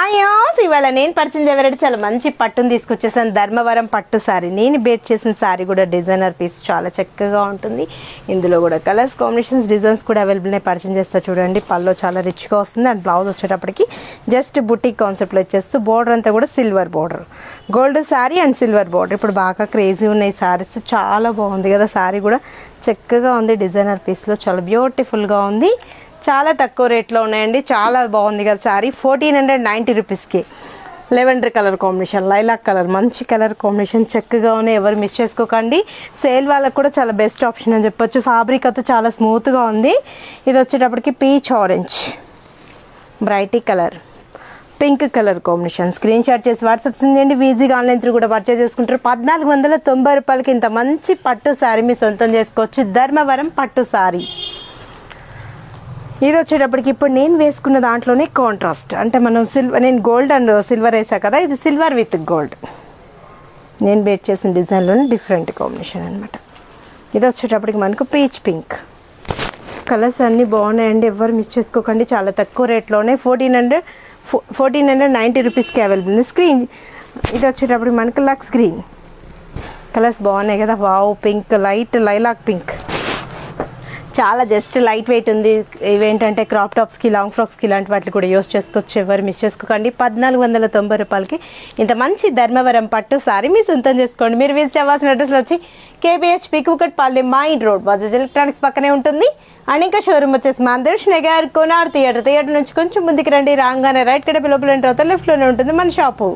Hi ఇవాళ నేను పరిచయం చేయబడి చాలా మంచి పట్టును తీసుకొచ్చేసాను. ధర్మవరం పట్టు సారీ. నేను బేట్ చేసిన సారీ కూడా డిజైనర్ పీస్, చాలా చక్కగా ఉంటుంది. ఇందులో కూడా కలర్స్ కాంబినేషన్స్ డిజైన్స్ కూడా అవైలబుల్ పరిచయం చేస్తా చూడండి. పల్లో చాలా రిచ్గా వస్తుంది. అండ్ బ్లౌజ్ వచ్చేటప్పటికి జస్ట్ బుటీక్ కాన్సెప్ట్లో వచ్చేస్తూ బోర్డర్ అంతా కూడా silver border, gold sorry and silver border. ఇప్పుడు బాగా క్రేజీ ఉన్నాయి సారీస్, చాలా బాగుంది కదా. సారీ కూడా చక్కగా ఉంది, డిజైనర్ పీస్లో చాలా బ్యూటిఫుల్గా ఉంది. చాలా తక్కువ రేట్లో ఉన్నాయండి, చాలా బాగుంది కదా సారీ. 1490 రూపీస్కి lavender colour combination, lilac colour, మంచి కలర్ కాంబినేషన్, చక్కగా ఉన్నాయి. ఎవరు మిస్ చేసుకోకండి. సేల్ వాళ్ళకు కూడా చాలా బెస్ట్ ఆప్షన్ అని చెప్పొచ్చు. ఫ్యాబ్రిక్ అయితే చాలా స్మూత్గా ఉంది. ఇది వచ్చేటప్పటికి peach orange, brighty colour, pink colour combination. Screenshot చేసి వాట్సాప్ చేయండి. ఈజీగా ఆన్లైన్ త్రూ కూడా పర్చేజ్ చేసుకుంటారు. 1490 రూపాయలకి ఇంత మంచి పట్టు శారీ మీ సొంతం చేసుకోవచ్చు. ధర్మవరం పట్టు శారీ. ఇది వచ్చేటప్పటికి ఇప్పుడు నేను వేసుకున్న దాంట్లోనే కాంట్రాస్ట్, అంటే మనం సిల్వర్, నేను గోల్డ్ అండ్ సిల్వర్ వేసా కదా, ఇది సిల్వర్ విత్ గోల్డ్. నేను బేట్ చేసిన డిజైన్లోనే డిఫరెంట్ కాంబినేషన్ అనమాట. ఇది వచ్చేటప్పటికి మనకు పీచ్ పింక్. కలర్స్ అన్నీ బాగున్నాయండి, ఎవరు మిస్ చేసుకోకండి. చాలా తక్కువ రేట్లోనే 1490 రూపీస్కి అవైలబుల్ ఉంది. స్క్రీన్ ఇది వచ్చేటప్పటికి మనకు లక్స్ గ్రీన్. కలర్స్ బాగున్నాయి కదా. Wow, pink, light lilac pink, చాలా జస్ట్ లైట్ వెయిట్ ఉంది. ఇవేంటంటే క్రాప్ టాప్స్కి, లాంగ్ ఫ్రాక్స్కి ఇలాంటి వాటికి కూడా యూస్ చేసుకోవచ్చు. ఎవరు మిస్ చేసుకోకండి. 1490 రూపాయలకి ఇంత మంచి ధర్మవరం పట్టు సారీ మీ సొంతం చేసుకోండి. మీరు విజిట్ అవ్వాల్సిన అడ్రస్లో వచ్చి KBHP Kukatpally mind road, Bajaj electronics పక్కనే ఉంటుంది. అండ్ ఇంకా షోరూమ్ వచ్చేసి మందర్ష్ నగర్, కోనార్ థియేటర్ నుంచి కొంచెం ముందుకు రండి. రాగానే రైట్ కడే లోపల ఎంటర్ అవుతా లెఫ్ట్లోనే ఉంటుంది మన షాపు.